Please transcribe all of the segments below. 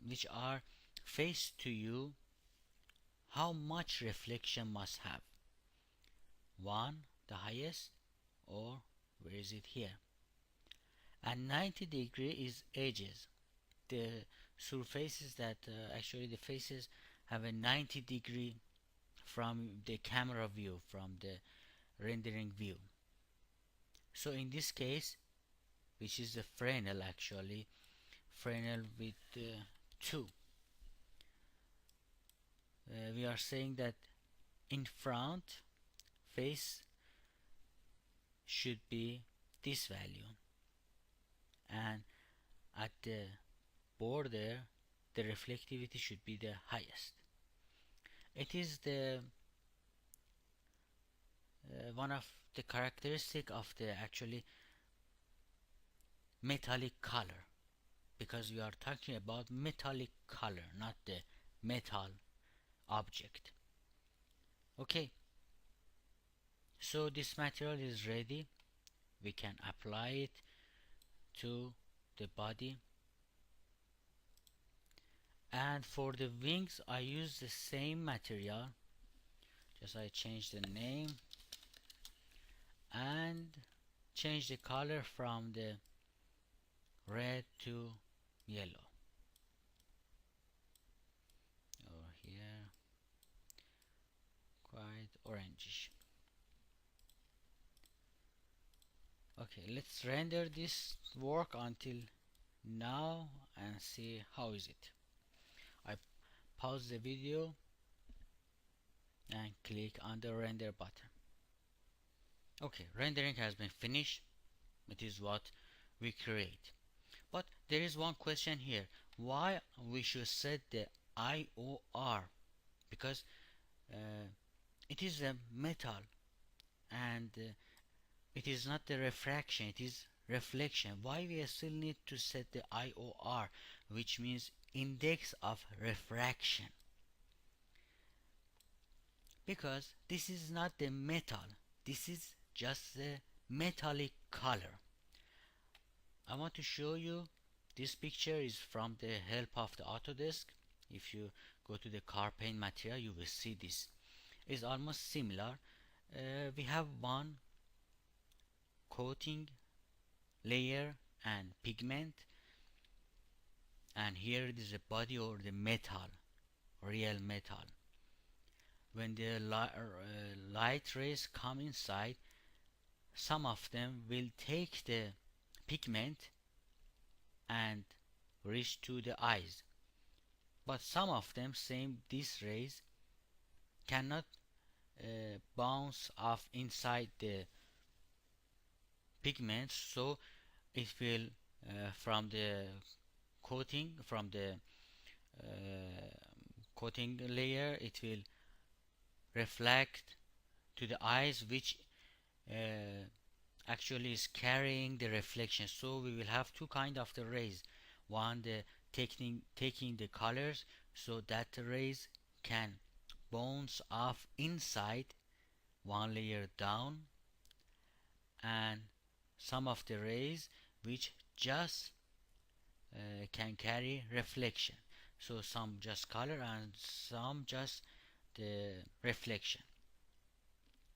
which are face to you, how much reflection must have? 1, the highest, or where is it here? And 90 degree is edges. The surfaces that actually the faces have a 90 degree from the camera view, from the rendering view. So in this case, which is the Fresnel, actually Fresnel with 2, we are saying that in front face should be this value, and at the border the reflectivity should be the highest. It is the one of the characteristic of the actually metallic color, because we are talking about metallic color, not the metal object. Okay, so this material is ready. We can apply it to the body, and for the wings I use the same material, just I change the name and change the color from the red to yellow, or here quite orangish. Okay, let's render this work until now and see how is it. I pause the video and click on the render button. Okay, rendering has been finished. It is what we create. But there is one question here. Why we should set the IOR? Because it is a metal, and it is not the refraction, it is reflection. Why we still need to set the IOR, which means index of refraction? Because this is not the metal, this is just the metallic color. I want to show you, this picture is from the help of the Autodesk. If you go to the car paint material, you will see this is almost similar. We have one coating layer and pigment, and here it is a body or the metal, real metal. When the light rays come inside, some of them will take the pigment and reach to the eyes, but some of them, same these rays, cannot bounce off inside the pigments, so it will from the coating layer, it will reflect to the eyes, which actually is carrying the reflection. So we will have two kind of the rays. One, the taking the colors, so that the rays can bounce off inside one layer down, and some of the rays which just can carry reflection. So some just color and some just the reflection.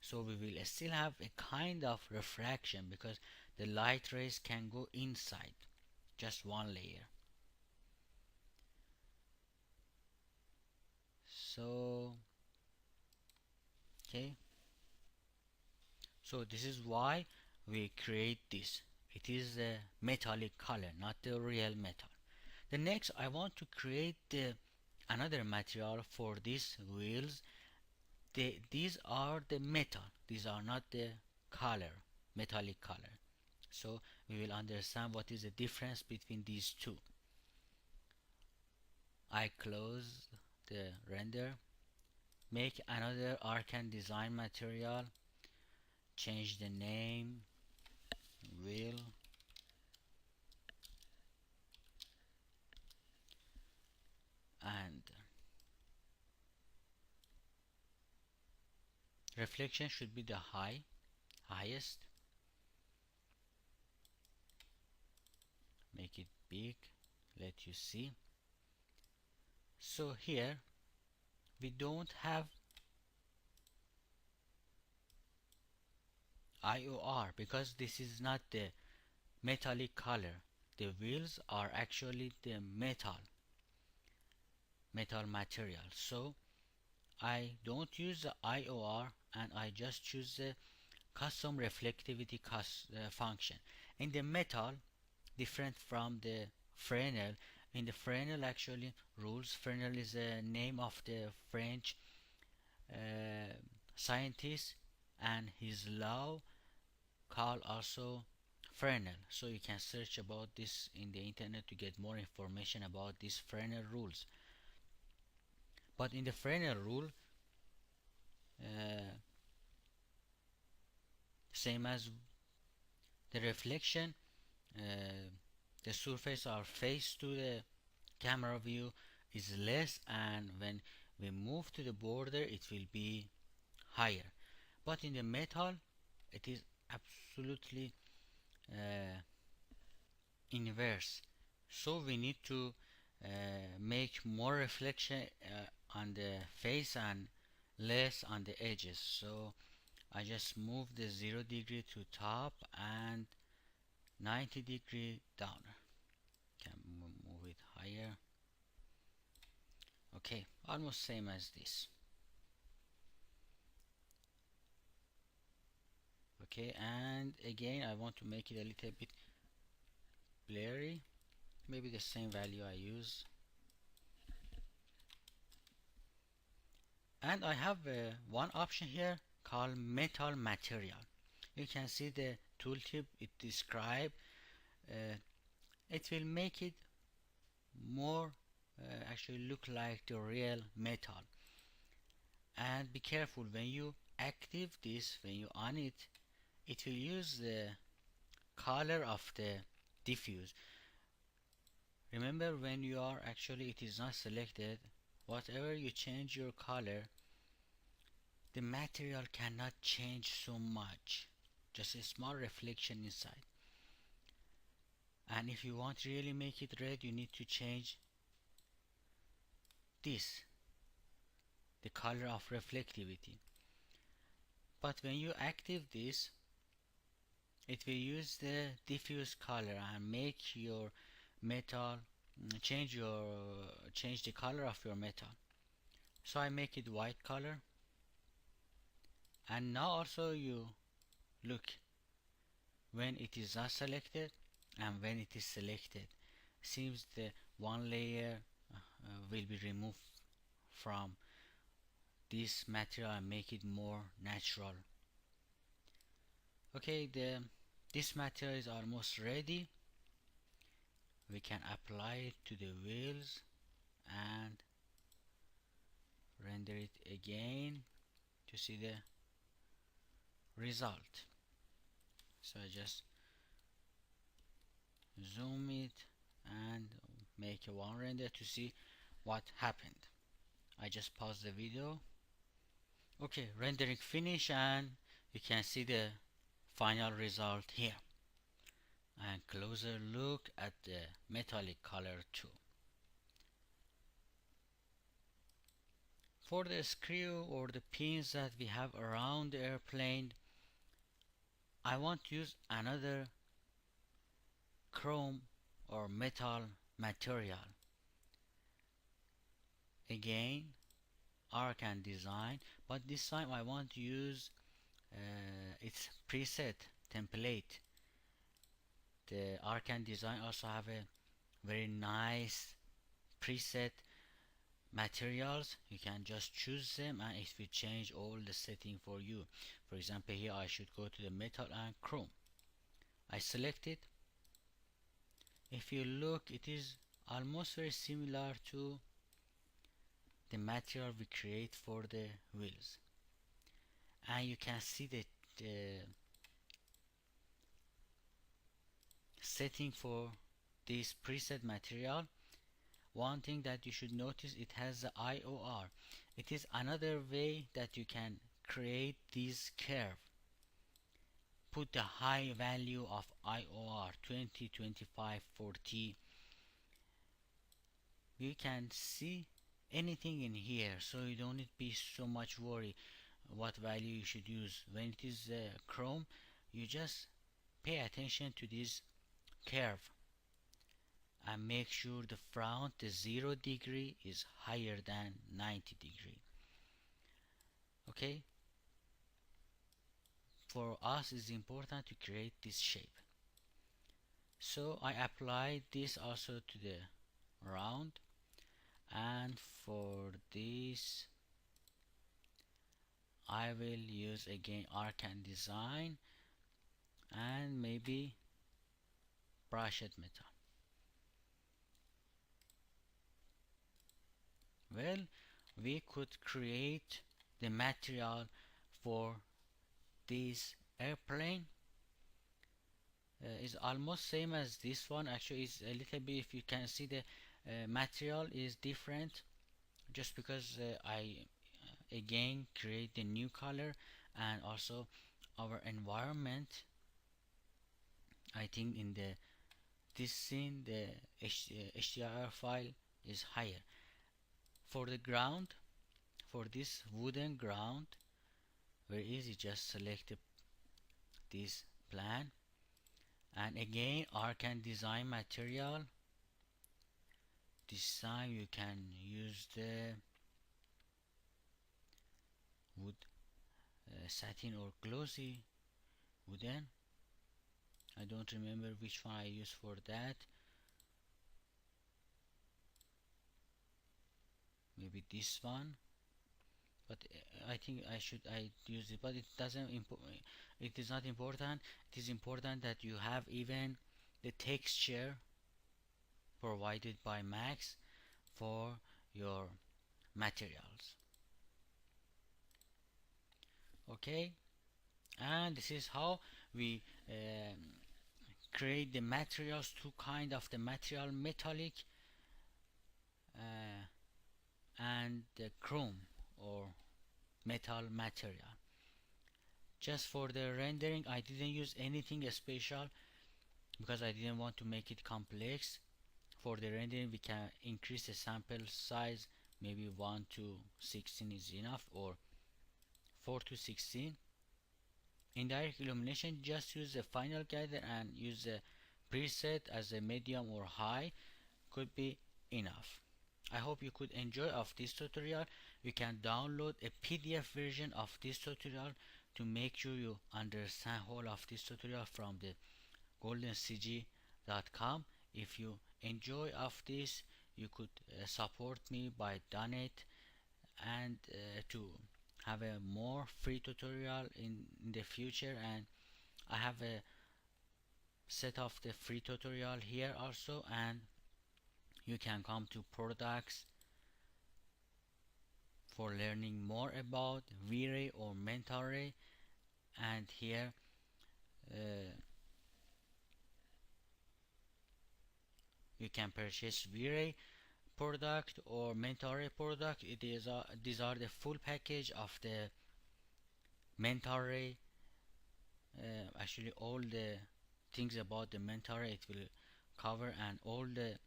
So we will still have a kind of refraction, because the light rays can go inside just one layer. So okay, so this is why we create this. It is a metallic color, not the real metal. The next, I want to create another material for these wheels. These are the metal, these are not the color, metallic color. So we will understand what is the difference between these two. I close the render, make another Arcan design material, change the name, wheel, and reflection should be the highest. Make it big, let you see. So here we don't have IOR because this is not the metallic color. The wheels are actually the metal material. So I don't use the IOR and I just choose the custom reflectivity function. In the metal, different from the Fresnel, in the Fresnel actually rules, Fresnel is the name of the French uh, scientist, and his law called also Fresnel. So you can search about this in the internet to get more information about these Fresnel rules. But in the Fresnel rule, uh, same as the reflection, uh, the surface or face to the camera view is less, and when we move to the border it will be higher. But in the metal it is absolutely uh, inverse. So we need to make more reflection on the face and less on the edges. So I just move the 0 degree to top and 90 degree down. Can move it higher. Okay, almost same as this. Okay, and again I want to make it a little bit blurry. Maybe the same value I use. And I have one option here called metal material. You can see the tooltip it describe. Uh, it will make it more actually look like the real metal. And be careful when you active this, when you on it, it will use the color of the diffuse. Remember, when you are actually it is not selected, whatever you change your color, the material cannot change so much, just a small reflection inside. And if you want to really make it red, you need to change this, the color of reflectivity. But when you active this, it will use the diffuse color and make your metal change the color of your metal. So I make it white color, and now also you look when it is not selected and when it is selected, seems the one layer will be removed from this material and make it more natural. Okay, this material is almost ready. We can apply it to the wheels and render it again to see the result. So I just zoom it and make a one render to see what happened. I just pause the video. Okay, rendering finish, and you can see the final result here. And closer look at the metallic color too. For the screw or the pins that we have around the airplane, I want to use another chrome or metal material. Again, Arc and Design, but this time I want to use its preset template. The Arc and Design also have a very nice preset materials. You can just choose them and it will change all the setting for you. For example, here I should go to the metal and chrome. I select it. If you look, it is almost very similar to the material we create for the wheels, and you can see the setting for this preset material. One thing that you should notice, it has the IOR. It is another way that you can create this curve. Put the high value of IOR 20, 25, 40. You can see anything in here, so you don't need to be so much worry what value you should use. When it is Chrome, you just pay attention to this curve and make sure the front, the 0 degree, is higher than 90 degree. Okay, for us it's important to create this shape. So I apply this also to the round, and for this I will use again Arcan Design and maybe brushed metal. Well, we could create the material for this airplane. Is almost same as this one. Actually, it's a little bit, if you can see, the material is different, just because I again create the new color, and also our environment, I think in the this scene the HDR file is higher. For the ground, for this wooden ground, very easy, just select this plan, and again Arcan Design material. This time you can use the wood, satin or glossy wooden. I don't remember which one I use for that. Maybe this one, but I think I use it, but it doesn't it is not important. It is important that you have even the texture provided by Max for your materials. Okay, and this is how we create the materials, two kind of the material, metallic uh, and the chrome or metal material. Just for the rendering I didn't use anything special because I didn't want to make it complex. For the rendering we can increase the sample size, maybe 1 to 16 is enough, or 4 to 16. In direct illumination just use the final gather and use the preset as a medium or high, could be enough. I hope you could enjoy of this tutorial. You can download a PDF version of this tutorial to make sure you understand whole of this tutorial from the goldencg.com. If you enjoy of this, you could support me by donate, and to have a more free tutorial in the future. And I have a set of the free tutorial here also, and you can come to products for learning more about V-Ray or mental ray. And here you can purchase V-Ray product or mental ray product. It is these are the full package of the mental ray. Actually all the things about the mental ray it will cover, and all the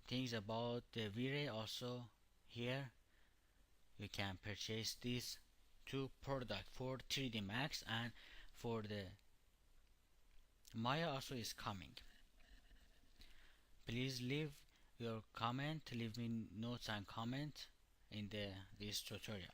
things about the V-Ray also. Here you can purchase these two product for 3D Max, and for the Maya also is coming. Please leave your comment, leave me notes and comment in this tutorial.